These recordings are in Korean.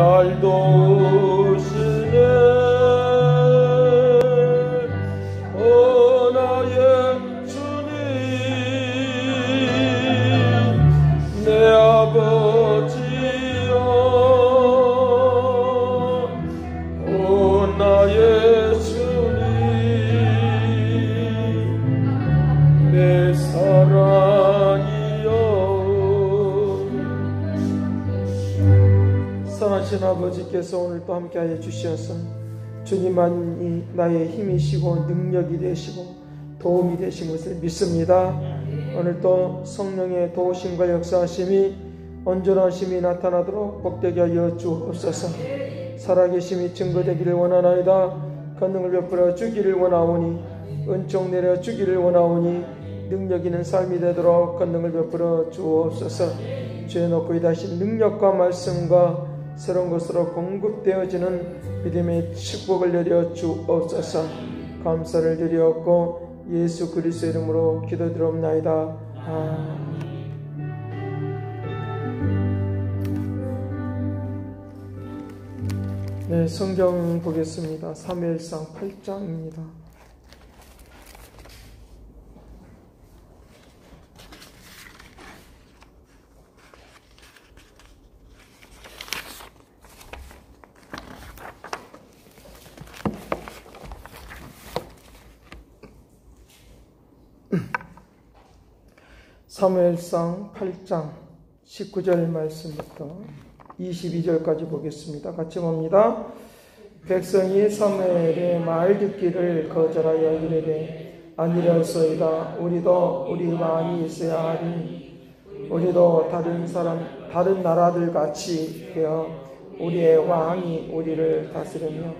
날 도우시네. 오 나의 주님 내 아버지여, 오 나의 주님 내 사랑이여. 선하신 아버지께서 오늘 또 함께하여 주시어서 주님만이 나의 힘이시고 능력이 되시고 도움이 되신 것을 믿습니다. 오늘 또 성령의 도우심과 역사하심이 온전하심이 나타나도록 복되게 하여 주옵소서. 살아계심이 증거되기를 원하나이다. 권능을 베풀어 주기를 원하오니, 은총 내려 주기를 원하오니, 능력 있는 삶이 되도록 권능을 베풀어 주옵소서. 죄 놓고 이다신 능력과 말씀과 새로운 것으로 공급되어지는 믿음의 축복을 내려 주옵소서. 감사를 드리옵고 예수 그리스도 이름으로 기도드리옵나이다. 아멘. 네, 성경 보겠습니다. 사무엘상 8장입니다. 사무엘상 8장 19절 말씀부터 22절까지 보겠습니다. 같이 봅니다. 백성이 사무엘의 말 듣기를 거절하여 이르되 아니려소이다. 우리도 우리 왕이 있어야 하리니 우리도 다른 나라들 같이 되어 우리의 왕이 우리를 다스리며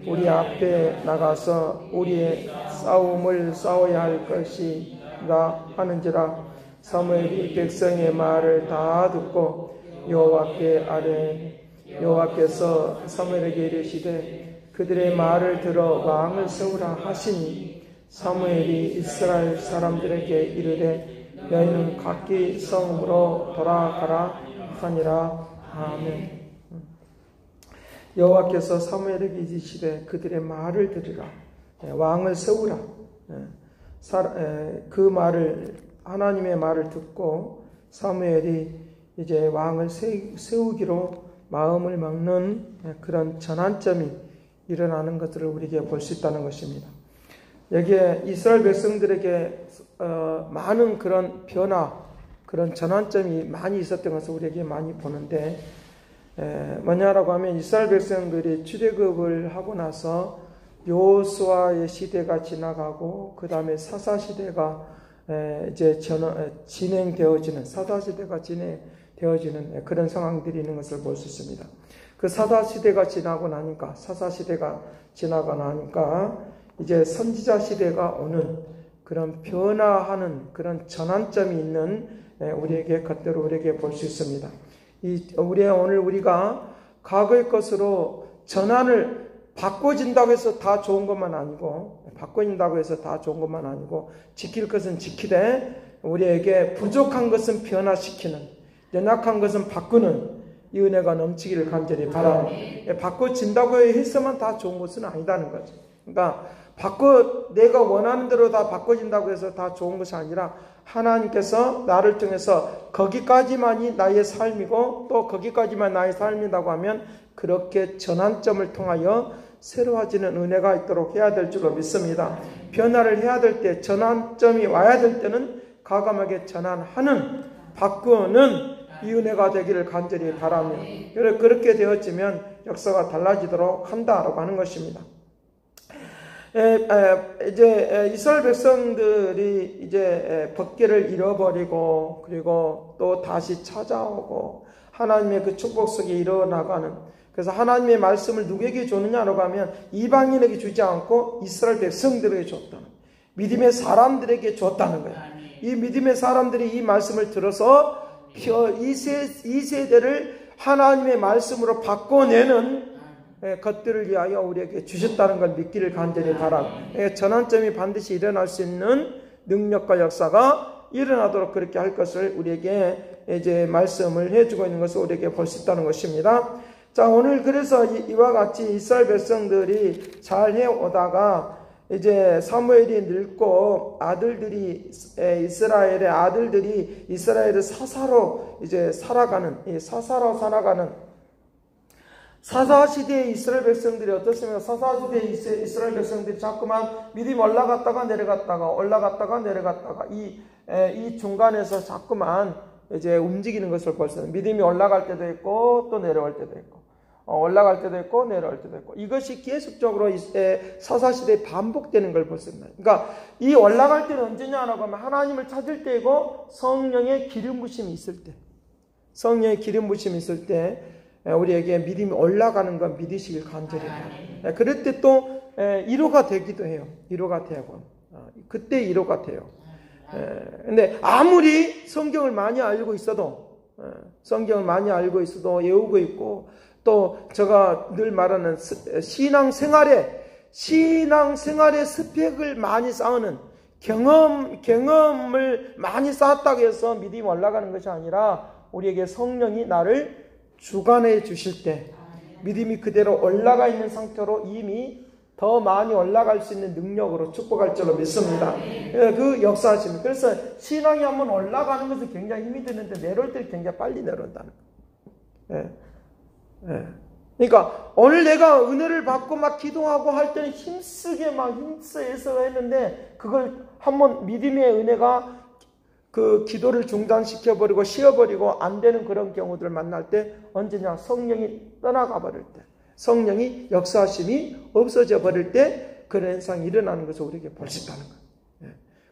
우리 앞에 나가서 우리의 싸움을 싸워야 할 것이라 하는지라. 사무엘이 백성의 말을 다 듣고 여호와께 아뢰니 여호와께서 사무엘에게 이르시되 그들의 말을 들어 왕을 세우라 하시니 사무엘이 이스라엘 사람들에게 이르되 너희는 각기 성읍으로 돌아가라 하니라. 아멘. 여호와께서 사무엘에게 이르시되 그들의 말을 들으라, 왕을 세우라. 그 말을 하나님의 말을 듣고 사무엘이 이제 왕을 세우기로 마음을 먹는 그런 전환점이 일어나는 것들을 우리에게 볼 수 있다는 것입니다. 여기에 이스라엘 백성들에게 많은 그런 변화, 그런 전환점이 많이 있었던 것을 우리에게 많이 보는데, 뭐냐라고 하면 이스라엘 백성들이 출애굽을 하고 나서 여호수아의 시대가 지나가고 그 다음에 사사 시대가 이제 진행되어지는, 사사시대가 진행되어지는 그런 상황들이 있는 것을 볼 수 있습니다. 그 사사시대가 지나고 나니까, 사사시대가 지나고 나니까 이제 선지자 시대가 오는 그런 변화하는 그런 전환점이 있는 우리에게 것들을 우리에게 볼 수 있습니다. 오늘 우리가 과거의 것으로 전환을 바꿔진다고 해서 다 좋은 것만 아니고, 바꿔진다고 해서 다 좋은 것만 아니고, 지킬 것은 지키되 우리에게 부족한 것은 변화시키는, 연약한 것은 바꾸는 이 은혜가 넘치기를 간절히 바랍니다. 바꿔진다고 해서만 다 좋은 것은 아니다는 거죠. 그러니까 내가 원하는 대로 다 바꿔진다고 해서 다 좋은 것이 아니라 하나님께서 나를 통해서 거기까지만이 나의 삶이고 또 거기까지만 나의 삶이라고 하면 그렇게 전환점을 통하여 새로워지는 은혜가 있도록 해야 될 줄로 믿습니다. 변화를 해야 될 때, 전환점이 와야 될 때는 과감하게 전환하는, 바꾸는 이 은혜가 되기를 간절히 바라며, 그렇게 되어지면 역사가 달라지도록 한다라고 하는 것입니다. 이제 이스라엘 백성들이 이제 법궤를 잃어버리고 그리고 또 다시 찾아오고 하나님의 그 축복 속에 일어나가는, 그래서 하나님의 말씀을 누구에게 줬느냐라고 하면 이방인에게 주지 않고 이스라엘 백성들에게 줬다는, 믿음의 사람들에게 줬다는 거예요. 이 믿음의 사람들이 이 말씀을 들어서 이 세대를 하나님의 말씀으로 바꿔내는 것들을 위하여 우리에게 주셨다는 걸 믿기를 간절히 바랍니다. 전환점이 반드시 일어날 수 있는 능력과 역사가 일어나도록 그렇게 할 것을 우리에게 이제 말씀을 해주고 있는 것을 우리에게 볼 수 있다는 것입니다. 자, 오늘 그래서 이와 같이 이스라엘 백성들이 잘 해오다가 이제 사무엘이 늙고 아들들이 이스라엘의 아들들이 이스라엘을 사사로 이제 살아가는 사사로 살아가는 사사 시대의 이스라엘 백성들이 어떻습니까? 사사 시대의 이스라엘 백성들이 자꾸만 믿음이 올라갔다가 내려갔다가 이 중간에서 자꾸만 이제 움직이는 것을 볼 수 있는 믿음이 올라갈 때도 있고 또 내려갈 때도 있고 올라갈 때도 있고 내려갈 때도 있고 이것이 계속적으로 사사시대에 반복되는 걸 볼 수 있나요? 그러니까 이 올라갈 때는 언제냐라고 하면 하나님을 찾을 때이고 성령의 기름 부심이 있을 때 성령의 기름 부심이 있을 때 우리에게 믿음이 올라가는 건 믿으시길 간절히 바랍니다. 그럴 때 또 1호가 되기도 해요. 1호가 되고 그때 1호가 돼요. 근데 아무리 성경을 많이 알고 있어도 외우고 있고 또 제가 늘 말하는 신앙생활의 스펙을 많이 쌓는 경험을 많이 쌓았다고 해서 믿음이 올라가는 것이 아니라 우리에게 성령이 나를 주관해 주실 때 믿음이 그대로 올라가 있는 상태로 이미 더 많이 올라갈 수 있는 능력으로 축복할 줄로 믿습니다. 그 역사하십니다. 그래서 신앙이 한번 올라가는 것은 굉장히 힘이 드는데 내려올 때 굉장히 빨리 내려온다는 거예요. 그러니까 오늘 내가 은혜를 받고 막 기도하고 할 때는 힘쓰해서 했는데 그걸 한번 믿음의 은혜가 그 기도를 중단시켜버리고 쉬어버리고 안 되는 그런 경우들을 만날 때 언제냐? 성령이 떠나가 버릴 때 성령이 역사하심이 없어져 버릴 때 그런 현상이 일어나는 것을 우리에게 볼 수 있다는 거예요.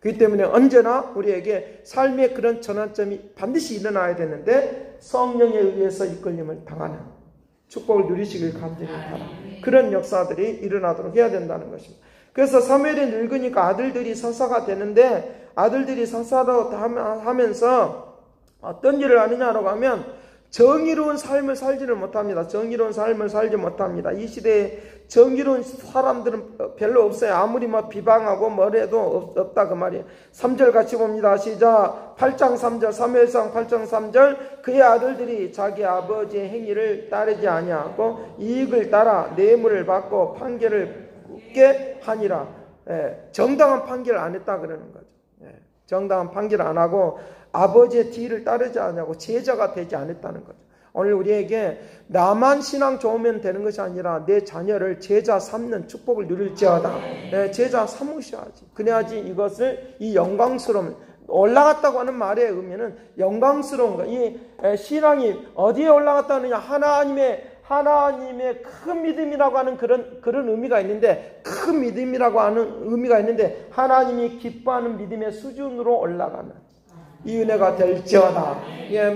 그렇기 때문에 언제나 우리에게 삶의 그런 전환점이 반드시 일어나야 되는데 성령에 의해서 이끌림을 당하는 축복을 누리시길 간절히 바랍니다. 그런 역사들이 일어나도록 해야 된다는 것입니다. 그래서 사무엘이 늙으니까 아들들이 사사가 되는데 아들들이 사사로 하면서 어떤 일을 하느냐라고 하면 정의로운 삶을 살지를 못합니다. 정의로운 삶을 살지 못합니다. 이 시대에 정의로운 사람들은 별로 없어요. 아무리 비방하고 뭐래도 없다 그 말이에요. 3절 같이 봅니다. 시작. 8장 3절 사무엘상 8장 3절 그의 아들들이 자기 아버지의 행위를 따르지 아니하고 이익을 따라 뇌물을 받고 판결을 굳게 하니라. 정당한 판결을 안 했다 그러는 거죠. 정당한 판결을 안 하고 아버지의 뒤를 따르지 않냐고 제자가 되지 않았다는 거죠. 오늘 우리에게 나만 신앙 좋으면 되는 것이 아니라 내 자녀를 제자 삼는 축복을 누릴지어다. 제자 삼으셔야지. 그래야지 이것을 이 영광스러움 올라갔다고 하는 말의 의미는 영광스러운 거. 이 신앙이 어디에 올라갔다느냐? 하나님의 큰 믿음이라고 하는 그런 의미가 있는데 큰 믿음이라고 하는 의미가 있는데 하나님이 기뻐하는 믿음의 수준으로 올라가는 이 은혜가 될지어다.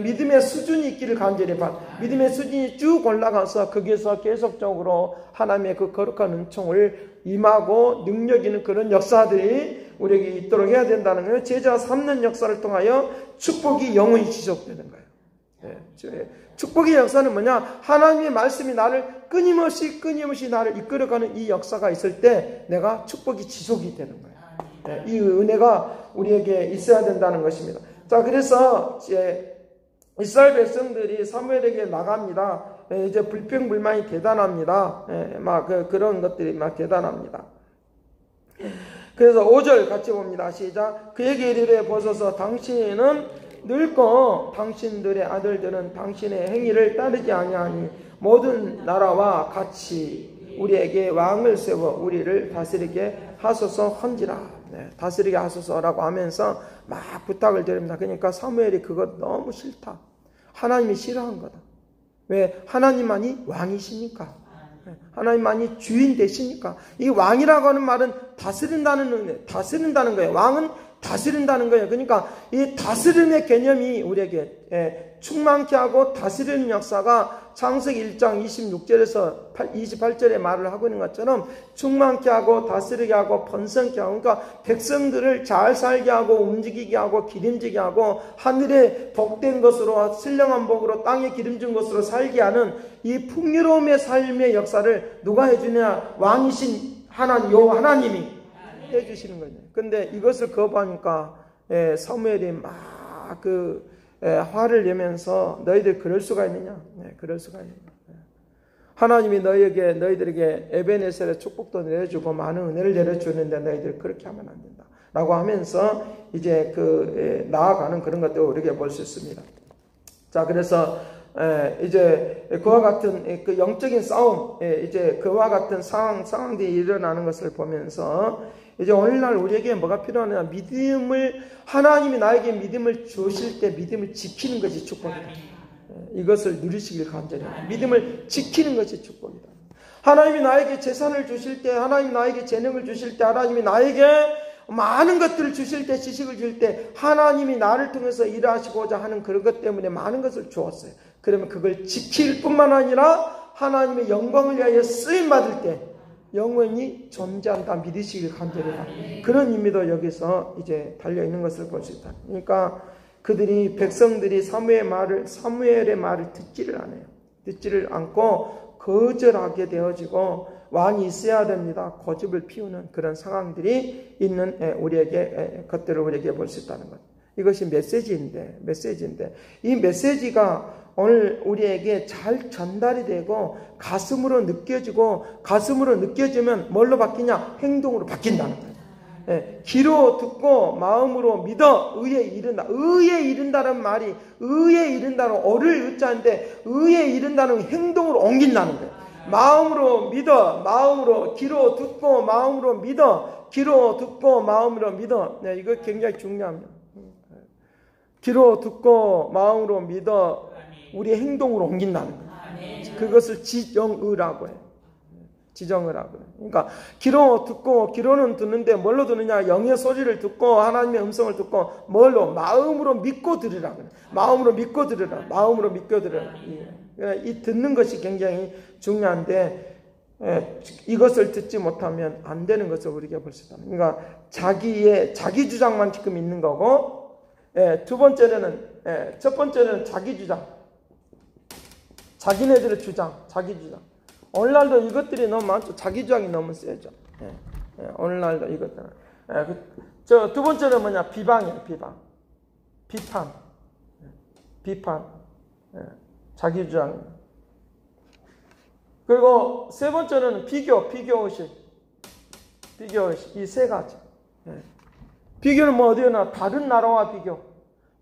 믿음의 수준이 있기를 간절히 바랍니다. 믿음의 수준이 쭉 올라가서 거기에서 계속적으로 하나님의 그 거룩한 은총을 임하고 능력 있는 그런 역사들이 우리에게 있도록 해야 된다는 거예요. 제자 삼는 역사를 통하여 축복이 영원히 지속되는 거예요. 축복의 역사는 뭐냐? 하나님의 말씀이 나를 끊임없이 나를 이끌어가는 이 역사가 있을 때 내가 축복이 지속이 되는 거예요. 이 은혜가 우리에게 있어야 된다는 것입니다. 자, 그래서 이스라엘 백성들이 사무엘에게 나갑니다. 이제 불평불만이 대단합니다. 그런 것들이 막 대단합니다. 그래서 5절 같이 봅니다. 시작. 그에게 이르되 보소서 당신은 늙고 당신들의 아들들은 당신의 행위를 따르지 아니하니 모든 나라와 같이 우리에게 왕을 세워 우리를 다스리게 하소서 헌지라. 다스리게 하소서라고 하면서 막 부탁을 드립니다. 그러니까 사무엘이 그것 너무 싫다. 하나님이 싫어한 거다. 왜? 하나님만이 왕이시니까. 하나님만이 주인 되시니까. 이 왕이라고 하는 말은 다스린다는 거예요. 왕은 다스린다는 거예요. 그러니까 이 다스림의 개념이 우리에게 충만케 하고 다스리는 역사가 창세기 1장 26절에서 28절에 말을 하고 있는 것처럼 충만케 하고 다스리게 하고 번성케 하고 그러니까 백성들을 잘 살게 하고 움직이게 하고 기름지게 하고 하늘에 복된 것으로 신령한 복으로 땅에 기름진 것으로 살게 하는 이 풍요로움의 삶의 역사를 누가 해주냐? 왕이신 하나님이 해주시는 거죠. 근데 이것을 거부하니까 사무엘이 막 화를 내면서 너희들 그럴 수가 있느냐? 그럴 수가 있느냐? 하나님이 너희들에게 에베네셀의 축복도 내려주고 많은 은혜를 내려주는데 너희들 그렇게 하면 안 된다 라고 하면서 이제 나아가는 그런 것도 우리가 볼 수 있습니다. 자, 그래서 이제 그와 같은 그 영적인 싸움, 이제 그와 같은 상황들이 일어나는 것을 보면서 이제 오늘날 우리에게 뭐가 필요하냐? 하나님이 나에게 믿음을 주실 때 믿음을 지키는 것이 축복이다. 이것을 누리시길 간절히 합니다. 믿음을 지키는 것이 축복이다. 하나님이 나에게 재산을 주실 때, 하나님이 나에게 재능을 주실 때, 하나님이 나에게 많은 것들을 주실 때, 지식을 줄 때 하나님이 나를 통해서 일하시고자 하는 그런 것 때문에 많은 것을 주었어요. 그러면 그걸 지킬 뿐만 아니라 하나님의 영광을 위하여 쓰임받을 때 영원히 존재한다 믿으시길 간절히 합니다. 그런 의미도 여기서 이제 달려있는 것을 볼 수 있다. 그러니까 백성들이 사무엘의 말을 듣지를 않아요. 듣지를 않고 거절하게 되어지고 왕이 있어야 됩니다. 고집을 피우는 그런 상황들이 있는 것들을 우리에게 볼 수 있다는 것. 이것이 메시지인데 이 메시지가 오늘 우리에게 잘 전달이 되고 가슴으로 느껴지면 뭘로 바뀌냐? 행동으로 바뀐다는 거예요. 귀로 듣고 마음으로 믿어 의에 이른다. 의에 이른다는 말이 의에 이른다는 어를 의자인데 의에 이른다는 행동으로 옮긴다는 거예요. 마음으로 믿어, 귀로 듣고 마음으로 믿어, 귀로 듣고 마음으로 믿어. 이거 굉장히 중요합니다. 귀로 듣고 마음으로 믿어 우리의 행동으로 옮긴다는 거예요. 그것을 지정의라고 해요. 지정의라고 해요. 그러니까 귀로는 듣는데 뭘로 듣느냐? 영의 소리를 듣고 하나님의 음성을 듣고 뭘로? 마음으로 믿고 들으라고 해요. 마음으로 믿고 들으라. 이 듣는 것이 굉장히 중요한데 이것을 듣지 못하면 안 되는 것을 우리가 볼 수 있다. 그러니까 자기 주장만 지금 있는 거고, 첫 번째는 자기 주장, 자기네들의 주장, 자기 주장. 오늘날도 이것들이 너무 많죠. 자기 주장이 너무 세죠. 오늘날도 이것들은. 두 번째는 뭐냐? 비방이에요. 비판. 자기 주장. 그리고 세 번째는 비교의식. 이 세 가지. 비교는 뭐 어디나 다른 나라와 비교.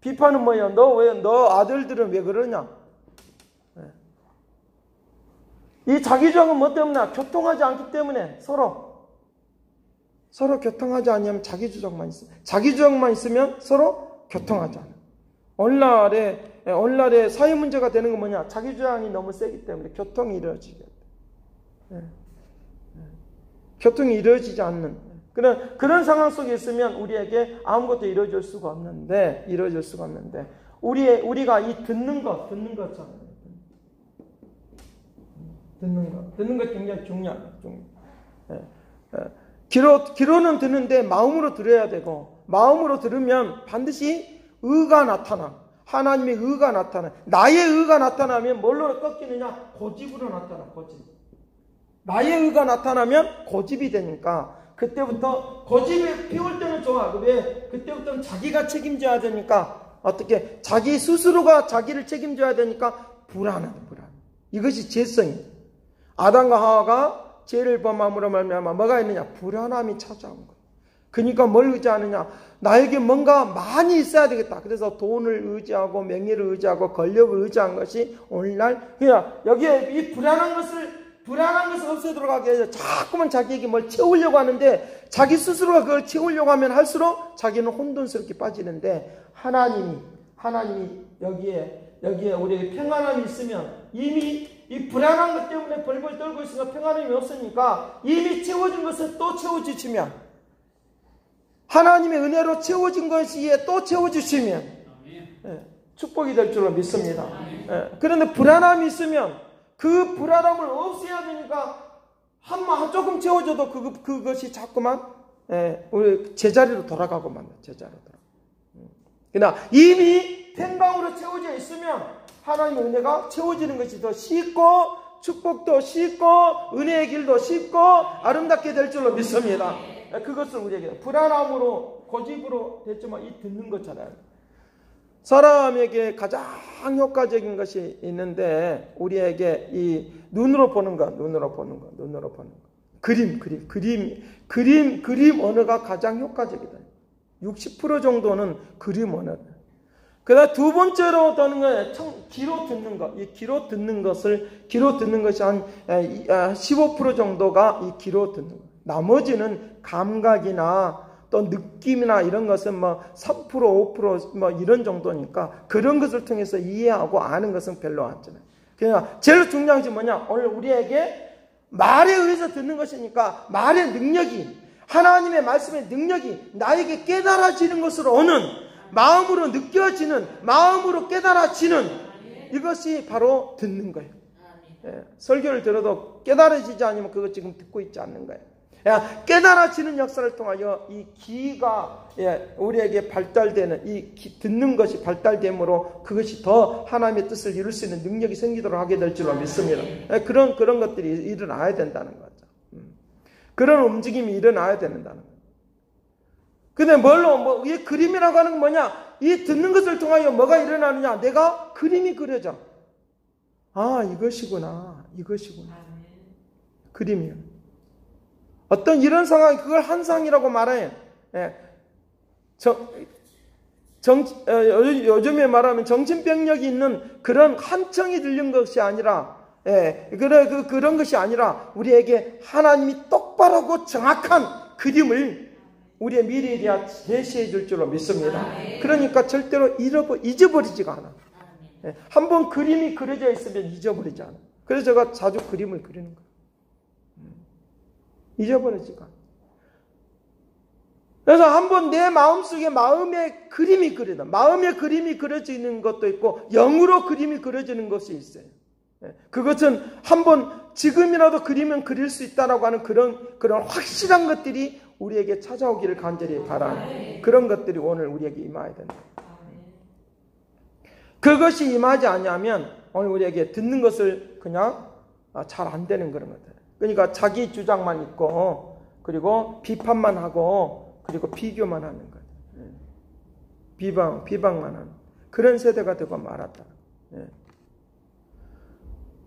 비판은 뭐야? 너 아들들은 왜 그러냐? 이 자기 주장은 뭐 때문에? 교통하지 않기 때문에 서로 교통하지 않으면 자기 주장만 있으면 서로 교통하지 않아. 오늘날의 사회 문제가 되는 건 뭐냐? 자기 주장이 너무 세기 때문에 교통이 이루어지게 돼. 교통이 이루어지지 않는 그런 상황 속에 있으면 우리에게 아무것도 이루어질 수가 없는데 우리가 이 듣는 것잖아요. 듣는 것 굉장히 중요해요. 귀로는 듣는데 마음으로 들어야 되고, 마음으로 들으면 반드시 의가 나타나. 하나님의 의가 나타나. 나의 의가 나타나면 뭘로 꺾이느냐? 고집으로 나타나. 고집. 나의 의가 나타나면 고집이 되니까 그때부터 고집이 피울 때는 좋아. 왜? 그때부터는 자기가 책임져야 되니까 어떻게? 자기 스스로가 자기를 책임져야 되니까 불안해. 이것이 죄성이에요. 아담과 하와가 죄를 범함으로 말미암아 뭐가 있느냐? 불안함이 찾아온 거예요. 그러니까 뭘 의지하느냐? 나에게 뭔가 많이 있어야 되겠다. 그래서 돈을 의지하고 명예를 의지하고 권력을 의지한 것이 오늘날 그냥 여기에 이 불안한 것을 없애도록 하기 위해서 자꾸만 자기에게 뭘 채우려고 하는데 자기 스스로가 그걸 채우려고 하면 할수록 자기는 혼돈스럽게 빠지는데 하나님이 여기에 우리에게 평안함이 있으면 이미 이 불안한 것 때문에 벌벌 떨고 있으니까 평안함이 없으니까 이미 채워진 것을 또 채워주시면 하나님의 은혜로 채워진 것이에 또 채워주시면 축복이 될 줄로 믿습니다. 그런데 불안함이 있으면 그 불안함을 없애야 되니까 조금 채워줘도 그것이 자꾸만 우리 제자리로 돌아가고 만나. 그러나 이미 평강으로 채워져 있으면 하나님의 은혜가 채워지는 것이 더 쉽고 축복도 쉽고 은혜의 길도 쉽고 아름답게 될 줄로 믿습니다. 그것을 우리에게 불안함으로 고집으로 됐지만 이 듣는 것잖아요. 사람에게 가장 효과적인 것이 있는데 우리에게 이 눈으로 보는 거, 눈으로 보는 거, 눈으로 보는 거. 그림 언어가 가장 효과적이다. 60% 정도는 그림 언어다. 그다음 두 번째로 더는 거는 귀로 듣는 것. 이 귀로 듣는 것이 한 15% 정도가 이 귀로 듣는 것. 나머지는 감각이나 또 느낌이나 이런 것은 뭐 3%, 5% 뭐 이런 정도니까 그런 것을 통해서 이해하고 아는 것은 별로 없잖아요. 그러니까 제일 중요한 것이 뭐냐? 오늘 우리에게 말에 의해서 듣는 것이니까 말의 능력이, 하나님의 말씀의 능력이 나에게 깨달아지는 것으로 오는, 마음으로 느껴지는, 마음으로 깨달아지는, 이것이 바로 듣는 거예요. 설교를 들어도 깨달아지지 않으면 그거 지금 듣고 있지 않는 거예요. 깨달아지는 역사를 통하여 이 귀가 우리에게 발달되는, 듣는 것이 발달됨으로 그것이 더 하나님의 뜻을 이룰 수 있는 능력이 생기도록 하게 될 줄로 믿습니다. 그런 것들이 일어나야 된다는 거죠. 그런 움직임이 일어나야 된다는 거예요. 근데 이 그림이라고 하는 건 뭐냐? 이 듣는 것을 통하여 뭐가 일어나느냐? 내가 그림이 그려져. 아, 이것이구나. 그림이요. 어떤 이런 상황, 그걸 한상이라고 말해요. 요즘에 말하면 정신병력이 있는 그런 한청이 들린 것이 아니라, 그런 것이 아니라 우리에게 하나님이 똑바르고 정확한 그림을 우리의 미래에 대해 제시해 줄 줄로 믿습니다. 그러니까 절대로 잊어버리지가 않아. 한번 그림이 그려져 있으면 잊어버리지 않아. 그래서 제가 자주 그림을 그리는 거예요. 잊어버리지가 않아. 그래서 한번 내 마음속에 마음의 그림이 그려져. 마음의 그림이 그려지는 것도 있고 영으로 그림이 그려지는 것이 있어요. 그것은 한번 지금이라도 그리면 그릴 수 있다라고 하는 그런 확실한 것들이 우리에게 찾아오기를 간절히 바라는 그런 것들이 오늘 우리에게 임해야 된다. 그것이 임하지 않으면 오늘 우리에게 듣는 것을 그냥 잘 안 되는 그런 것들. 그러니까 자기 주장만 있고 그리고 비판만 하고 그리고 비교만 하는 거예요. 비방만 하는 그런 세대가 되고 말았다.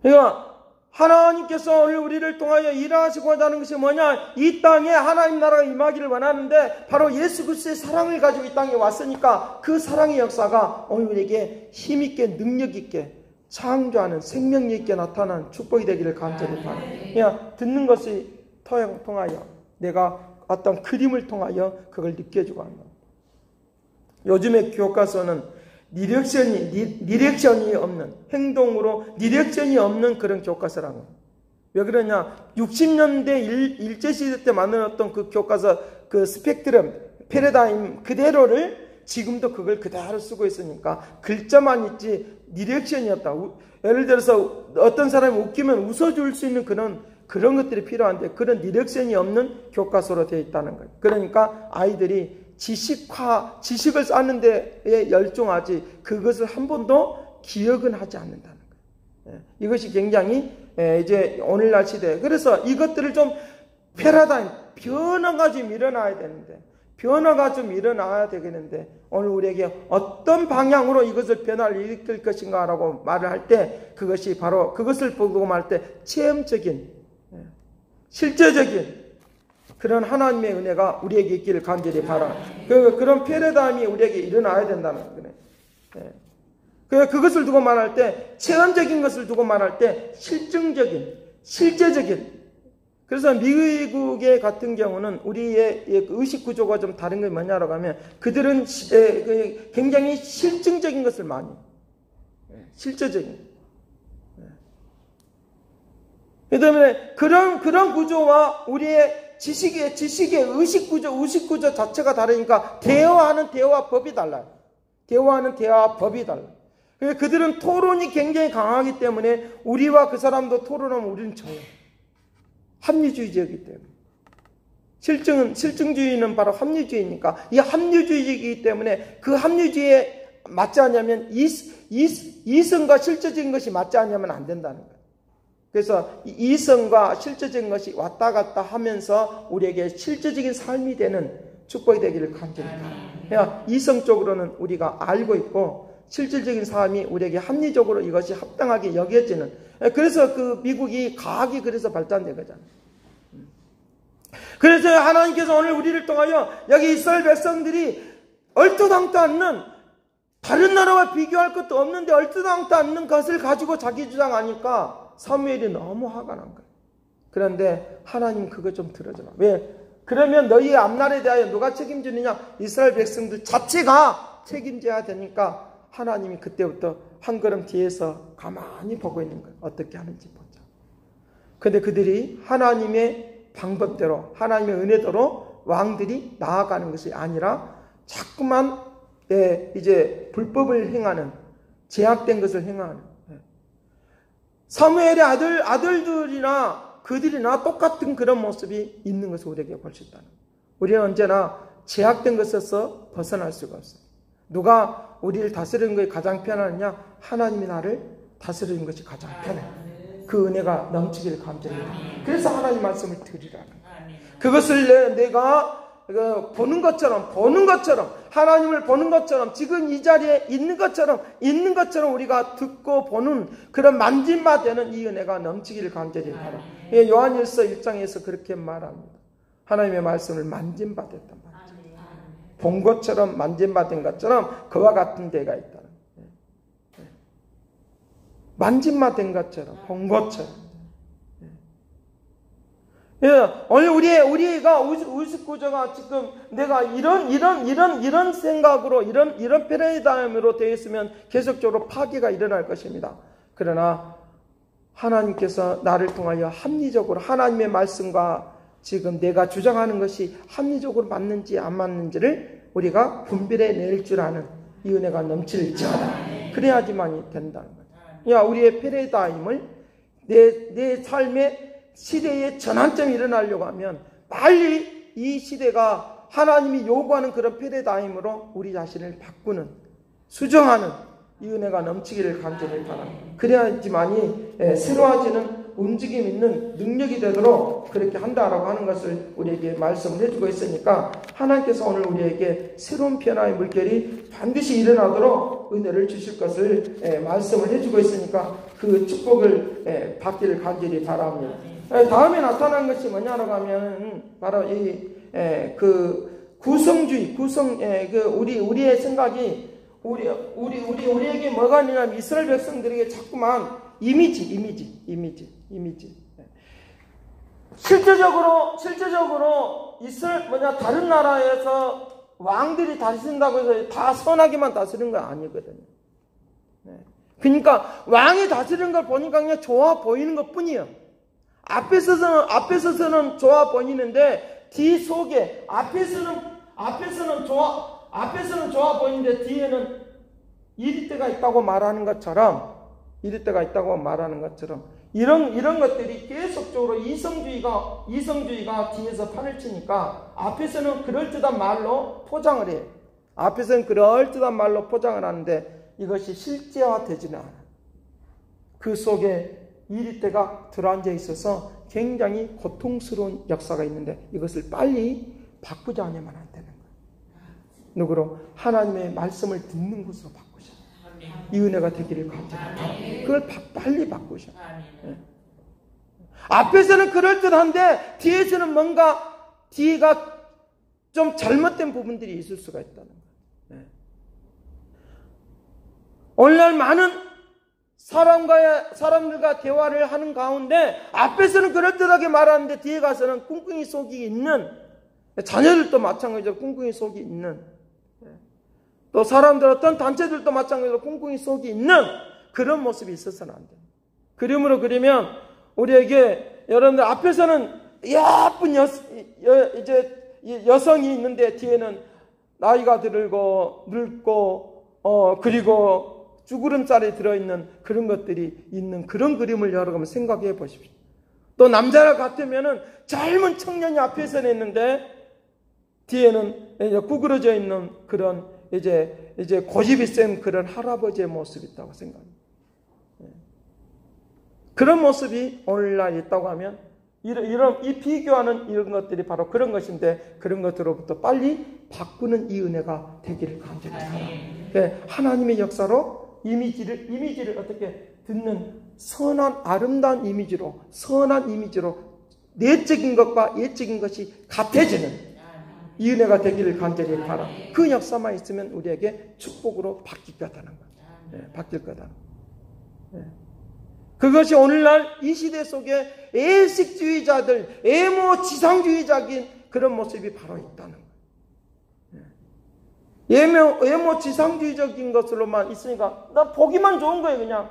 그러니까 하나님께서 오늘 우리를 통하여 일하시고자 하는 것이 뭐냐? 이 땅에 하나님 나라가 임하기를 원하는데 바로 예수 그리스도의 사랑을 가지고 이 땅에 왔으니까 그 사랑의 역사가 오늘 우리에게 힘있게 능력있게 창조하는 생명력 있게 나타난 축복이 되기를 간절히 바랍니다. 그냥 듣는 것이 통하여 내가 어떤 그림을 통하여 그걸 느껴주고 한다. 요즘의 교과서는 디렉션이 없는, 행동으로 디렉션이 없는 그런 교과서라고. 왜 그러냐? 60년대 일제시대 때 만들었던 그 교과서, 그 스펙트럼, 패러다임 그대로를 지금도 그걸 그대로 쓰고 있으니까 글자만 있지 디렉션이 없다. 예를 들어서 어떤 사람이 웃기면 웃어줄 수 있는 그런 것들이 필요한데 그런 디렉션이 없는 교과서로 되어 있다는 거예요. 그러니까 아이들이 지식을 쌓는 데에 열중하지 그것을 한 번도 기억은 하지 않는다는 거예요. 이것이 굉장히 이제 오늘날 시대에 그래서 이것들을 좀 패러다임, 변화가 좀 일어나야 되는데 변화가 좀 일어나야 되겠는데 오늘 우리에게 어떤 방향으로 이것을 변화를 일으킬 것인가라고 말을 할 때 그것이 바로 그것을 보고 말할 때 체험적인 실제적인 그런 하나님의 은혜가 우리에게 있기를 간절히 바랍니다. 그런 패러다임이 우리에게 일어나야 된다는 거예요. 그것을 두고 말할 때 체험적인 것을 두고 말할 때 실증적인 실제적인 그래서 미국의 같은 경우는 우리의 의식 구조가 좀 다른 게 뭐냐라고 하면 그들은 굉장히 실증적인 것을 많이 실제적인 그 때문에 그런 구조와 우리의 지식의 의식 구조 자체가 다르니까 대화하는 대화법이 달라요. 대화하는 대화법이 달라요. 그들은 토론이 굉장히 강하기 때문에 우리와 그 사람도 토론하면 우리는 져요. 합리주의적이기 때문에. 실증주의는 바로 합리주의니까 이 합리주의이기 때문에 그 합리주의에 맞지 않으면 이성과 실제적인 것이 맞지 않으면 안 된다는 거예요. 그래서 이성과 실제적인 것이 왔다 갔다 하면서 우리에게 실제적인 삶이 되는 축복이 되기를 간절히 바랍니다. 이성적으로는 우리가 알고 있고 실질적인 삶이 우리에게 합리적으로 이것이 합당하게 여겨지는, 그래서 그 미국이 과학이 그래서 발전된 거잖아요. 그래서 하나님께서 오늘 우리를 통하여 여기 이스라엘 백성들이 얼토당토 않는, 다른 나라와 비교할 것도 없는데 얼토당토 않는 것을 가지고 자기 주장하니까 사무엘이 너무 화가 난 거예요. 그런데 하나님 그거 좀 들어줘라. 왜? 그러면 너희의 앞날에 대하여 누가 책임지느냐? 이스라엘 백성들 자체가 책임져야 되니까 하나님이 그때부터 한 걸음 뒤에서 가만히 보고 있는 거예요. 어떻게 하는지 보자. 근데 그들이 하나님의 방법대로, 하나님의 은혜대로 왕들이 나아가는 것이 아니라 자꾸만 이제 불법을 행하는, 제약된 것을 행하는, 사무엘의 아들들이나 그들이나 똑같은 그런 모습이 있는 것을 우리에게 볼 수 있다는 거예요. 우리는 언제나 제약된 것에서 벗어날 수가 없어요. 누가 우리를 다스리는 것이 가장 편하느냐? 하나님이 나를 다스리는 것이 가장 편해. 그 은혜가 넘치기를 감사합니다. 그래서 하나님 말씀을 드리라는 거예요. 그것을 내가 보는 것처럼 하나님을 보는 것처럼 지금 이 자리에 있는 것처럼 우리가 듣고 보는 그런 만진바 되는 이 은혜가 넘치기를 간절히 바랍니다. 요한일서 1장에서 그렇게 말합니다. 하나님의 말씀을 만진바 됐단 말이죠. 본 것처럼 만진바 된 것처럼 그와 같은 데가 있다는 거예요. 만진바 된 것처럼, 본 것처럼. 오늘 우리가 우스구조가 지금 내가 이런 생각으로, 이런 패러다임으로 되어 있으면 계속적으로 파괴가 일어날 것입니다. 그러나 하나님께서 나를 통하여 합리적으로 하나님의 말씀과 지금 내가 주장하는 것이 합리적으로 맞는지 안 맞는지를 우리가 분별해 낼 줄 아는 이 은혜가 넘칠지어다. 그래야지만이 된다는 거예요. 우리의 패러다임을 내 삶의 시대에 전환점이 일어나려고 하면 빨리 이 시대가 하나님이 요구하는 그런 패러다임으로 우리 자신을 바꾸는, 수정하는 이 은혜가 넘치기를 간절히 바랍니다. 그래야지만이 새로워지는 움직임 있는 능력이 되도록 그렇게 한다라고 하는 것을 우리에게 말씀을 해주고 있으니까 하나님께서 오늘 우리에게 새로운 변화의 물결이 반드시 일어나도록 은혜를 주실 것을 말씀을 해주고 있으니까 그 축복을 받기를 간절히 바랍니다. 다음에 나타난 것이 뭐냐라고 하면 바로 그 구성주의, 우리의 생각이 우리에게 뭐가 있냐면 이스라엘 백성들에게 자꾸만 이미지. 실제적으로 다른 나라에서 왕들이 다스린다고 해서 다 선하게만 다스리는 건 아니거든요. 그러니까 왕이 다스리는 걸 보니까 그냥 좋아 보이는 것 뿐이에요. 앞에서는 좋아 보이는데 뒤 속에 앞에서는 좋아 보이는데 뒤에는 이리 때가 있다고 말하는 것처럼 이런 것들이 계속적으로 이성주의가 뒤에서 판을 치니까 앞에서는 그럴듯한 말로 포장을 해요. 하는데 이것이 실제화되지는 않아요. 그 속에 이리때가 들어앉아 있어서 굉장히 고통스러운 역사가 있는데 이것을 빨리 바꾸지 않으면 안 되는 거예요. 누구로? 하나님의 말씀을 듣는 것으로 바꾸셔. 이 은혜가 되기를 간절히 그걸 빨리 바꾸셔. 앞에서는 그럴듯한데 뒤에서는 뒤가 좀 잘못된 부분들이 있을 수가 있다는 거예요. 오늘날 많은 사람들과 대화를 하는 가운데 앞에서는 그럴듯하게 말하는데 뒤에 가서는 꿍꿍이 속이 있는, 자녀들도 마찬가지로 꿍꿍이 속이 있는, 또 어떤 단체들도 마찬가지로 꿍꿍이 속이 있는 그런 모습이 있어서는 안 돼요. 그러면 우리에게 여러분들 앞에서는 예쁜 여성이 있는데 뒤에는 나이가 들고 늙고 그리고 쭈구름살이 들어있는 그런 것들이 있는 그런 그림을 여러분 생각해 보십시오. 또 남자를 같으면은 젊은 청년이 앞에서는 있는데 뒤에는 이제 구부러져 있는 그런 이제 고집이 센 그런 할아버지의 모습이 있다고 생각합니다. 그런 모습이 오늘날 있다고 하면 이 비교하는 이런 것들이 바로 그런 것인데, 그런 것들로부터 빨리 바꾸는 이 은혜가 되기를 간절히 바랍니다. 하나님의 역사로 이미지를 어떻게 듣는 선한 아름다운 이미지로, 선한 이미지로 내적인 것과 예적인 것이 같아지는 이 은혜가 되기를 간절히 바랍니다. 그 역사만 있으면 우리에게 축복으로 바뀔 거다는 거예요. 바뀔 거다. 그것이 오늘날 이 시대 속에 애식주의자들, 애모지상주의적인 그런 모습이 바로 있다는 거예요. 애모지상주의적인 것으로만 있으니까 나 보기만 좋은 거예요. 그냥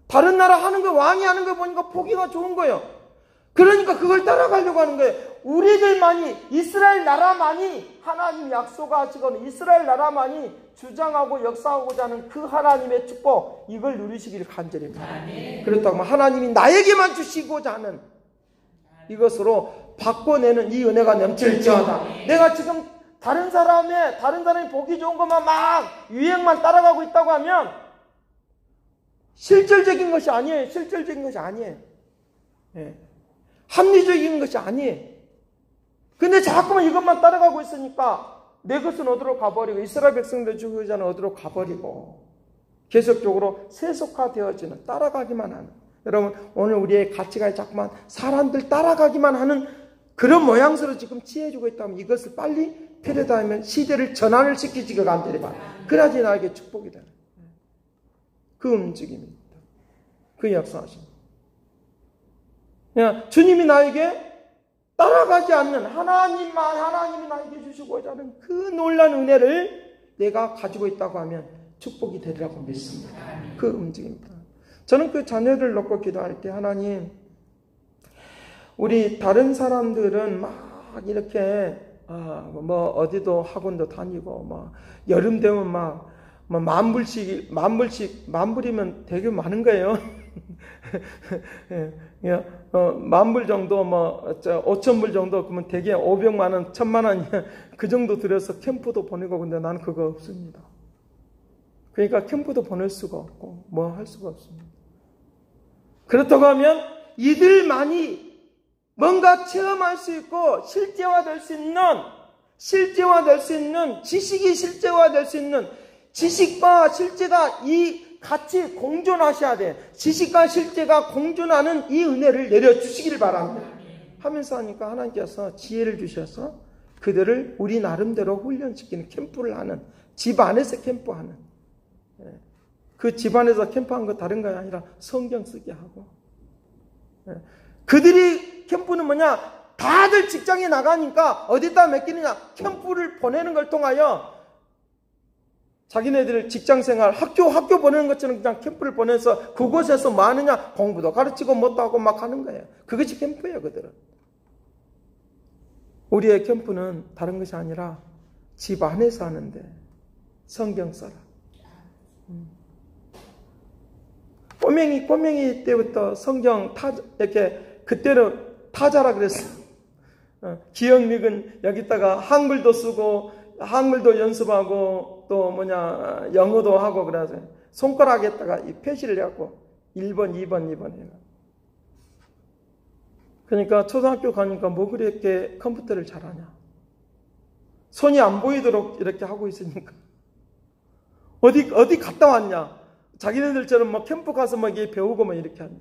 다른 나라 하는 거, 왕이 하는 거 보니까 보기가 좋은 거예요. 그러니까 그걸 따라가려고 하는 거예요. 우리들만이, 이스라엘 나라만이 하나님 약속하시거나 이스라엘 나라만이 주장하고 역사하고자 하는 그 하나님의 축복, 이걸 누리시기를 간절히 바랍니다. 그렇다고 하나님이 나에게만 주시고자 하는 이것으로 바꿔내는 이 은혜가 넘칠지어다. 내가 지금 다른 사람이 보기 좋은 것만 막 유행만 따라가고 있다고 하면 실질적인 것이 아니에요. 실질적인 것이 아니에요. 합리적인 것이 아니에요. 근데 자꾸만 이것만 따라가고 있으니까 내 것은 어디로 가버리고, 이스라엘 백성들 주교자는 어디로 가버리고, 계속적으로 세속화되어지는, 따라가기만 하는, 여러분 오늘 우리의 가치가 자꾸만 사람들 따라가기만 하는 그런 모양새로 지금 취해주고 있다면 이것을 빨리 패러다임을, 시대를 전환을 시키지가 간절히 바랍니다. 그래야지 나에게 축복이 되는 그 움직임입니다. 그 역사하십니다. 주님이 나에게 따라가지 않는, 하나님이 나에게 주시고자 하는 그 놀라운 은혜를 내가 가지고 있다고 하면 축복이 되리라고 믿습니다. 그 움직임입니다. 저는 그 자녀를 놓고 기도할 때, 하나님, 우리 다른 사람들은 막 이렇게 뭐 어디도 학원도 다니고, 막 여름 되면 막 만불이면 되게 많은 거예요. 만불 정도, 5,000불 정도, 그러면 되게 500만 원, 1,000만 원, 그 정도 들여서 캠프도 보내고, 근데 나는 그거 없습니다. 그러니까 캠프도 보낼 수가 없고, 뭐 할 수가 없습니다. 그렇다고 하면 이들만이 뭔가 체험할 수 있고, 실제화될 수 있는, 지식이 실제화될 수 있는, 지식과 실제가 같이 공존하셔야 돼. 지식과 실제가 공존하는 이 은혜를 내려주시기를 바랍니다. 하면서 하니까 하나님께서 지혜를 주셔서 그들을 우리 나름대로 훈련시키는, 캠프를 하는, 집 안에서 캠프하는, 그 집 안에서 캠프한 거 다른 거 아니라 성경 쓰게 하고, 그들이 캠프는 뭐냐, 다들 직장에 나가니까 어디다 맡기느냐, 캠프를 보내는 걸 통하여 자기네들 직장생활, 학교 보내는 것처럼 그냥 캠프를 보내서 그곳에서 뭐 하느냐, 공부도 가르치고 뭣도 하고 막 하는 거예요. 그것이 캠프예요, 그들은. 우리의 캠프는 다른 것이 아니라 집 안에서 하는데 성경 써라. 꼬맹이 때부터 성경 이렇게 그때는 타자라 그랬어요. 기억력은 여기다가 한글도 쓰고 한글도 연습하고 또 영어도 하고 그래서 손가락에다가 이 표시를 해갖고 1번, 2번 해요. 그러니까 초등학교 가니까 뭐 그렇게 컴퓨터를 잘하냐. 손이 안 보이도록 이렇게 하고 있으니까. 어디 갔다 왔냐. 자기네들처럼 캠프 가서 이게 배우고 이렇게 하냐.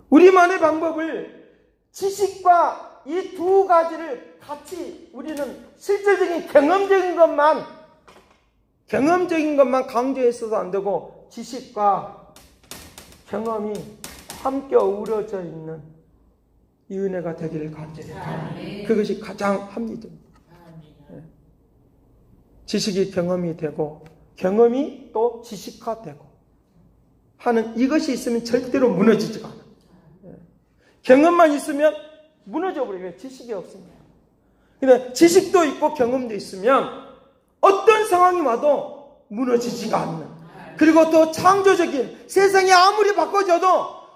우리만의 방법을, 지식과 이 두 가지를 같이 우리는 실질적인 경험적인 것만 강조했어도 안 되고, 지식과 경험이 함께 어우러져 있는 이 은혜가 되기를 간절히 바랍니다. 그것이 가장 합리적입니다. 지식이 경험이 되고, 경험이 또 지식화되고 하는 이것이 있으면 절대로 무너지지가 않아요. 경험만 있으면 무너져 버려요. 지식이 없습니다. 근데 지식도 있고 경험도 있으면 어떤 상황이 와도 무너지지가 않는, 그리고 또 창조적인, 세상이 아무리 바꿔져도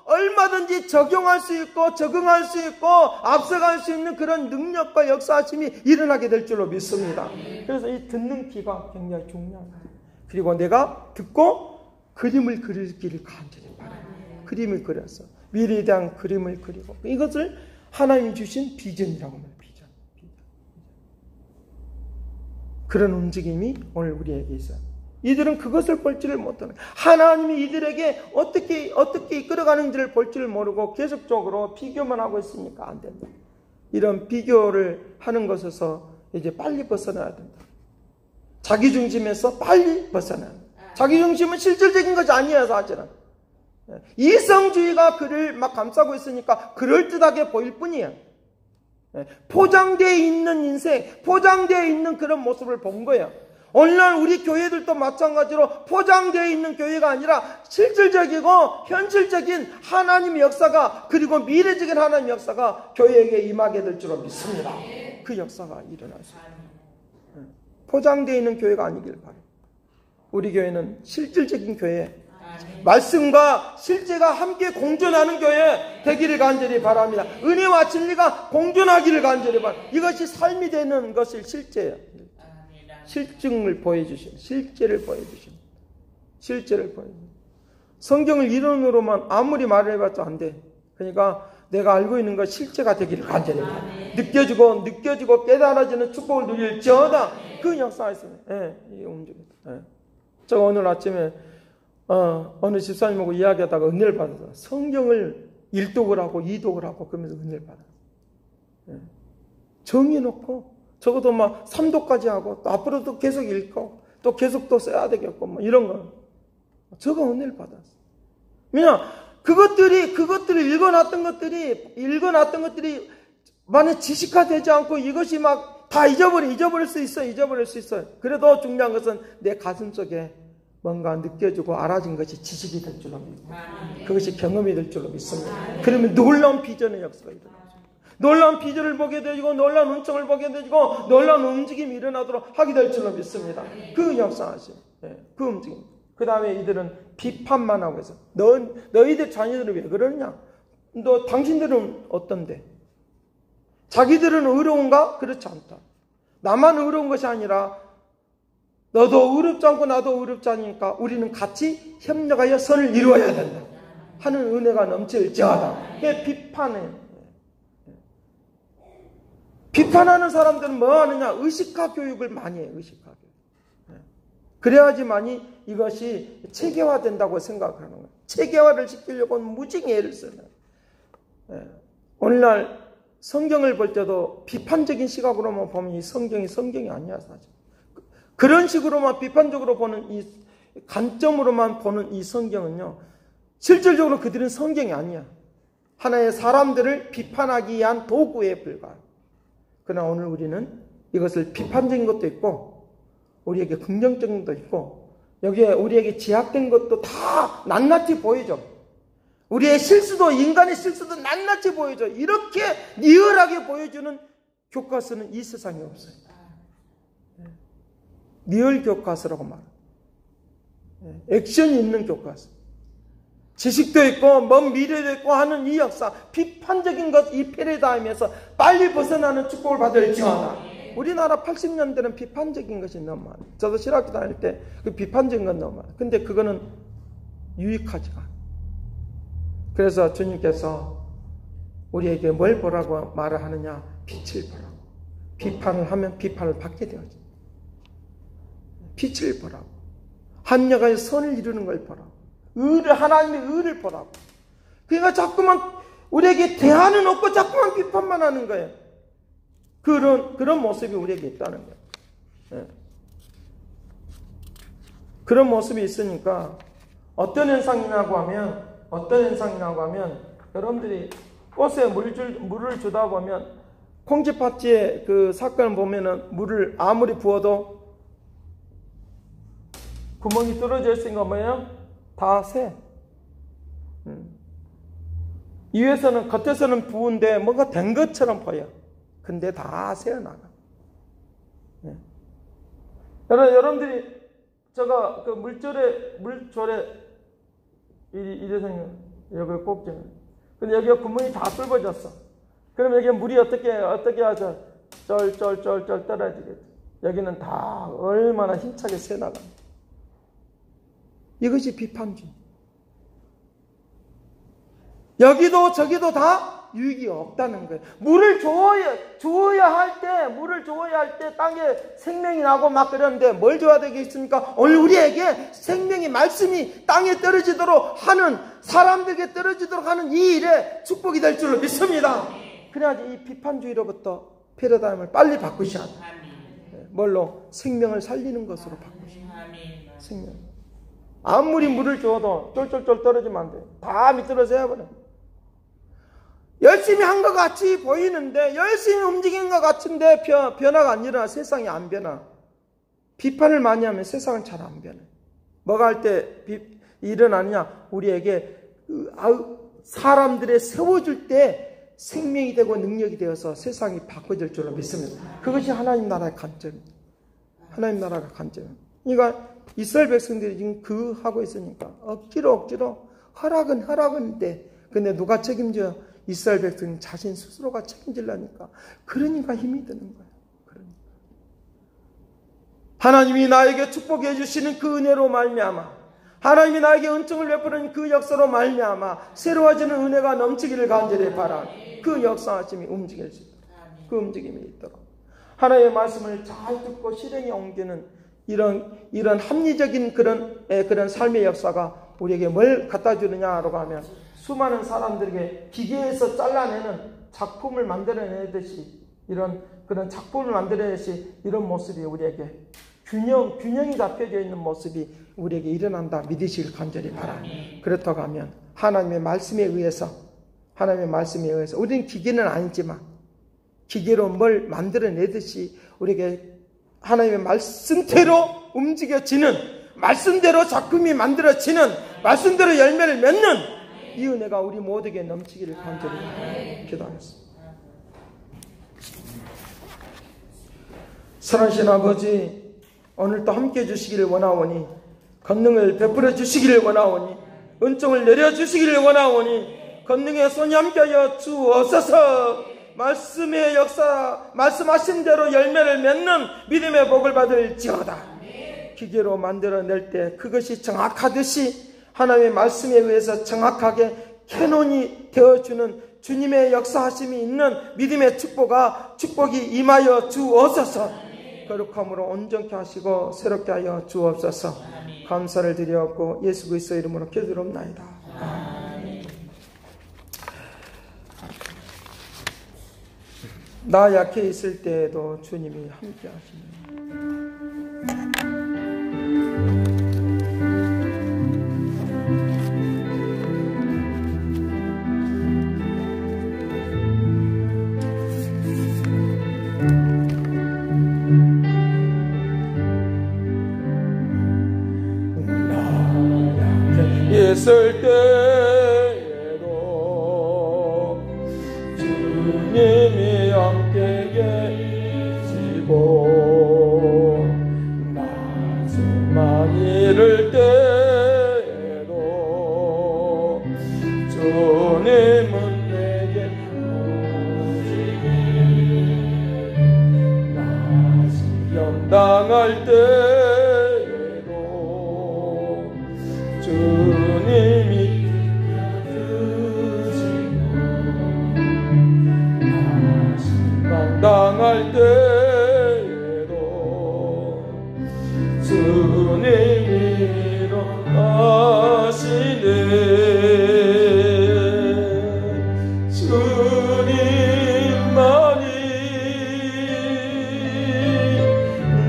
얼마든지 적용할 수 있고 적응할 수 있고 앞서갈 수 있는 그런 능력과 역사하심이 일어나게 될 줄로 믿습니다. 그래서 이 듣는 귀가 굉장히 중요합니다. 그리고 내가 듣고 그림을 그리기를 간절히 바랍니다. 그림을 그렸어. 미래에 대한 그림을 그리고 이것을 하나님이 주신 비전이라고 합니다. 비전. 그런 움직임이 오늘 우리에게 있어요. 이들은 그것을 볼 줄을 못하는 거예요. 하나님이 이들에게 어떻게 이끌어가는지를 볼 줄 모르고 계속적으로 비교만 하고 있으니까 안 된다. 이런 비교를 하는 것에서 이제 빨리 벗어나야 된다. 자기중심에서 빨리 벗어나야 된다. 자기중심은 실질적인 것이 아니에요, 사실은. 이성주의가 그를 막 감싸고 있으니까 그럴듯하게 보일 뿐이에요. 포장되어 있는 인생, 포장되어 있는 그런 모습을 본 거예요. 오늘날 우리 교회들도 마찬가지로 포장되어 있는 교회가 아니라 실질적이고 현실적인 하나님의 역사가, 그리고 미래적인 하나님의 역사가 교회에게 임하게 될 줄로 믿습니다. 그 역사가 일어날 수 있어요. 포장되어 있는 교회가 아니길 바라요. 우리 교회는 실질적인 교회, 말씀과 실제가 함께 공존하는 교회 되기를 간절히 바랍니다. 은혜와 진리가 공존하기를 간절히 바랍니다. 이것이 삶이 되는 것이 실제예요. 실증을 보여주신, 실제를 보여주신, 실제를 보여주신. 성경을 이론으로만 아무리 말을 해봤자 안 돼. 그러니까 내가 알고 있는 것 실제가 되기를 간절히 바랍니다. 느껴지고 깨달아지는 축복을 누릴지어다. 그 역사가 있어요. 이 움직입니다. 제가 오늘 아침에 어느 집사님하고 이야기하다가 은혜를 받았어요. 성경을 1독을 하고 2독을 하고 그러면서 은혜를 받았어요. 정해놓고 적어도 막 3독까지 하고 또 앞으로도 계속 읽고 또 계속 또 써야 되겠고 뭐 이런 거. 저가 은혜를 받았어요. 왜냐? 그것들을 읽어놨던 것들이 만약 지식화되지 않고 이것이 막 다 잊어버릴 수 있어요. 그래도 중요한 것은 내 가슴 속에 뭔가 느껴지고 알아진 것이 지식이 될 줄로 믿고 그것이 경험이 될 줄로 믿습니다. 그러면 놀라운 비전의 역사가 일어나죠. 놀라운 비전을 보게 되고 놀라운 은총을 보게 되고 놀라운 움직임이 일어나도록 하게 될 줄로 믿습니다. 그 역사하죠. 그 움직임. 그 다음에 이들은 비판만 하고 있어. 너희들 자녀들은 왜 그러냐? 당신들은 어떤데? 자기들은 의로운가? 그렇지 않다. 나만 의로운 것이 아니라 너도 의롭지 않고 나도 의롭지 않으니까 우리는 같이 협력하여 선을 이루어야 된다 하는 은혜가 넘칠지어다. 비판하는 사람들은 뭐 하느냐? 의식화 교육을 많이 해요. 의식화 교육. 그래야지만이 이것이 체계화된다고 생각하는 거예요. 체계화를 시키려고는 무지개 애를 쓰는 거예요. 오늘날 성경을 볼 때도 비판적인 시각으로만 보면 이 성경이 아니야, 사실. 그런 식으로만 비판적으로 보는 이 관점으로만 보는 이 성경은요, 실질적으로 그들은 성경이 아니야. 하나의 사람들을 비판하기 위한 도구에 불과해. 그러나 오늘 우리는 이것을 비판적인 것도 있고, 우리에게 긍정적인 것도 있고, 여기에 우리에게 제약된 것도 다 낱낱이 보이죠. 우리의 실수도, 인간의 실수도 낱낱이 보여줘. 이렇게 리얼하게 보여주는 교과서는 이 세상에 없어요. 리얼 교과서라고 말해요. 액션이 있는 교과서. 지식도 있고 먼 미래도 있고 하는 이 역사, 비판적인 것, 이 패러다임에서 빨리 벗어나는 축복을 받을지어다. 우리나라 80년대는 비판적인 것이 너무 많아요. 저도 신학교 다닐 때 그 비판적인 건 너무 많아요. 근데 그거는 유익하지가 않아요. 그래서 주님께서 우리에게 뭘 보라고 말을 하느냐? 빛을 보라고. 비판을 하면 비판을 받게 되어져. 빛을 보라고. 합력하여 선을 이루는 걸 보라고. 하나님의 의를 보라고. 그러니까 자꾸만 우리에게 대안은 없고 자꾸만 비판만 하는 거예요. 그런 모습이 우리에게 있다는 거예요. 그런 모습이 있으니까 어떤 현상이라고 하면 여러분들이 꽃에 물을 주다 보면 콩쥐팥쥐의 그 사건을 보면은 물을 아무리 부어도 구멍이 뚫어져 있으니까 뭐예요? 다 새. 위에서는 겉에서는 부은데 뭔가 된 것처럼 보여. 근데 다 새어나가. 여러분들이 제가 그 물조래 이래 생겨. 여기 꼭지는. 근데 여기가 구멍이 다 뚫어졌어. 그럼 여기 물이 어떻게 하죠? 쩔 떨어지겠죠. 여기는 다 얼마나 힘차게 새나갑니다. 이것이 비판주의. 여기도 저기도 다 유익이 없다는 거예요. 물을 주어야 할 때 땅에 생명이 나고 막 그러는데 뭘 줘야 되겠습니까? 오늘 우리에게 생명의 말씀이 땅에 떨어지도록 하는, 사람들에게 떨어지도록 하는 이 일에 축복이 될 줄로 믿습니다. 그래야지 이 비판주의로부터 패러다임을 빨리 바꾸셔야 돼요. 뭘로? 생명을 살리는 것으로 바꾸셔야 돼요. 생명. 아무리 물을 줘도 쫄쫄쫄 떨어지면 안 돼요. 다 밑들어져야 버려요. 열심히 한 것 같이 보이는데, 열심히 움직인 것 같은데 변화가 안 일어나. 세상이 안 변화. 비판을 많이 하면 세상은 잘 안 변해. 뭐가 할 때 일어나느냐? 우리에게 사람들의 세워줄 때 생명이 되고 능력이 되어서 세상이 바꿔질 줄로 믿습니다. 그것이 하나님 나라의 관점입니다. 하나님 나라가 관점입니다. 그러니까 이스라엘 백성들이 지금 하고 있으니까 억지로 허락은 근데 누가 책임져요? 이스라엘 백성 자신 스스로가 책임지려니까. 그러니까 힘이 드는 거예요. 그러니까. 하나님이 나에게 축복해 주시는 그 은혜로 말미암아, 하나님이 나에게 은총을 베푸는 그 역사로 말미암아 새로워지는 은혜가 넘치기를 간절히 바라. 그 역사하심이 움직일 수 있도록, 그 움직임이 있도록 하나님의 말씀을 잘 듣고 실행에 옮기는 이런 합리적인 그런 삶의 역사가 우리에게 뭘 갖다 주느냐라고 하면, 수많은 사람들에게 기계에서 잘라내는 작품을 만들어내듯이, 그런 작품을 만들어내듯이 이런 모습이 우리에게 균형이 잡혀져 있는 모습이 우리에게 일어난다 믿으시길 간절히 바랍니다. 그렇다고 하면 하나님의 말씀에 의해서 우리는 기계는 아니지만 기계로 뭘 만들어내듯이 우리에게 하나님의 말씀대로 움직여지는, 말씀대로 작품이 만들어지는, 말씀대로 열매를 맺는 이 은혜가 우리 모두에게 넘치기를 간절히 기도하겠습니다. 선하신 아버지, 오늘도 함께해 주시기를 원하오니, 권능을 베풀어 주시기를 원하오니, 은총을 내려 주시기를 원하오니, 권능의 손이 함께하여 주옵소서. 말씀의 역사, 말씀하신 대로 열매를 맺는 믿음의 복을 받을지어다. 기계로 만들어낼 때 그것이 정확하듯이 하나님의 말씀에 의해서 정확하게 캐논이 되어주는 주님의 역사하심이 있는 믿음의 축복이 임하여 주옵소서. 거룩함으로 온전케 하시고 새롭게 하여 주옵소서. 감사를 드리옵고 예수 그리스도의 이름으로 기도드리옵나이다. 나 약해 있을 때에도 주님이 함께 하시는 있을 때에도 주님이 함께 계시고, 나중만 이를 때에도 주님은 내게 오시니, 나 시험 당할 때에도 주님이 지켜주시고, 나 실망당할 때에도 주님이 일어나시네. 주님만이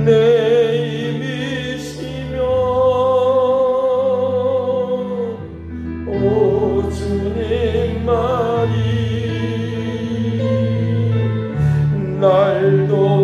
내 힘이시며, 오 주님만이 날도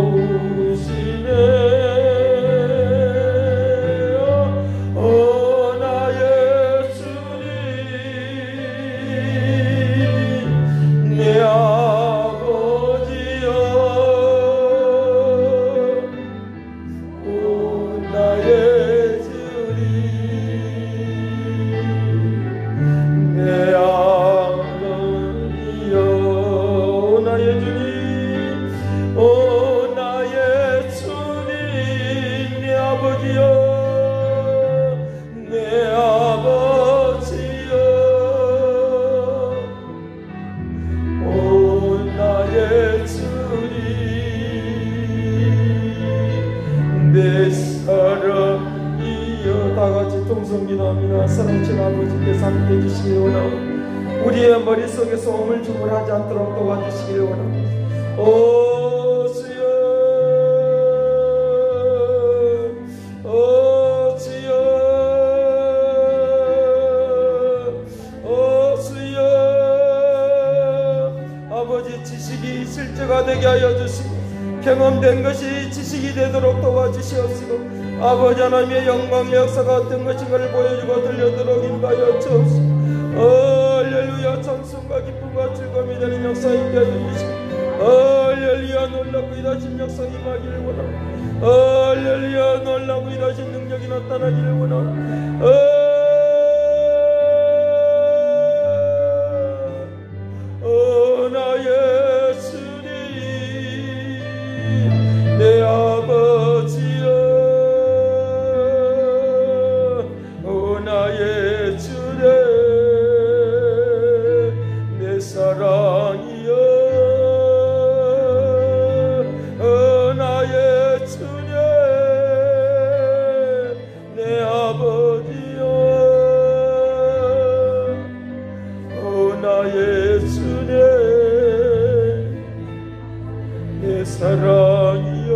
아버지께서 함께 해주시길 원하오니 우리의 머릿속에 소음을 주물하지 않도록 도와주시길 원하오니 오 주여, 오 주여, 오 주여. 아버지 지식이 실제가 되게 하여 주시고 경험된 것이 지식이 되도록 도와주시옵시고 아버지 하나님의 영광의 역사가 어떤 것인가를 보여주고 들려도록 인도하여 주옵시고 할렐루야. 찬송과 기쁨과 즐거움이 되는 역사 있게 해주시고 할렐루야. 놀랍고 이다신 역사 임하기를 원하고 할렐루야. 놀랍고 이다신 능력이 나타나기를 원하고 나의 주님 내 아버지여 나의 주님 내 사랑이여 나의 주님 내 아버지여 나의 주님 내 사랑이여.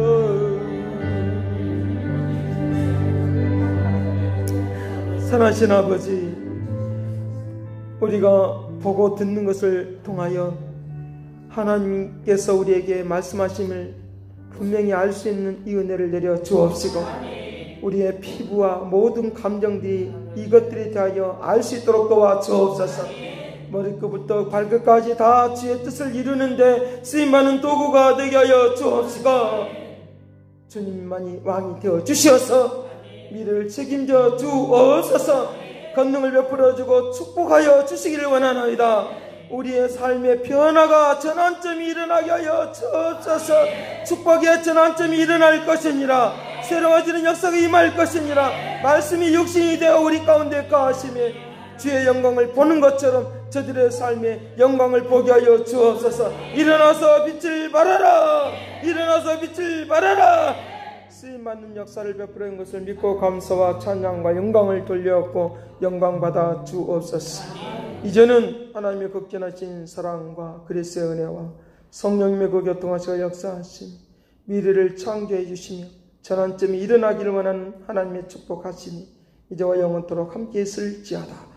선하신 아버지, 우리가 보고 듣는 것을 통하여 하나님께서 우리에게 말씀하심을 분명히 알 수 있는 이 은혜를 내려 주옵시고 우리의 피부와 모든 감정들이 이것들에 대하여 알 수 있도록 도와주옵소서. 머리끝부터 발끝까지 다 주의 뜻을 이루는데 쓰임받는 도구가 되게 하여 주옵시고 주님만이 왕이 되어 주시어서 미래를 책임져 주옵소서. 권능을 베풀어주고 축복하여 주시기를 원하나이다. 우리의 삶의 변화가 전환점이 일어나게 하여 주옵소서. 축복의 전환점이 일어날 것이니라. 새로워지는 역사가 임할 것이니라. 말씀이 육신이 되어 우리 가운데 거하시며 주의 영광을 보는 것처럼 저들의 삶의 영광을 보게 하여 주옵소서. 일어나서 빛을 발하라. 일어나서 빛을 발하라. 쓰임받는 역사를 베풀어온 것을 믿고 감사와 찬양과 영광을 돌려엎고 영광받아 주옵소서. 이제는 하나님의 극진하신 사랑과 그리스도의 은혜와 성령님의 그 교통하시고 역사하신 미래를 창조해 주시며 전환점이 일어나기를 원하는 하나님의 축복하시니 이제와 영원토록 함께 있을지어다.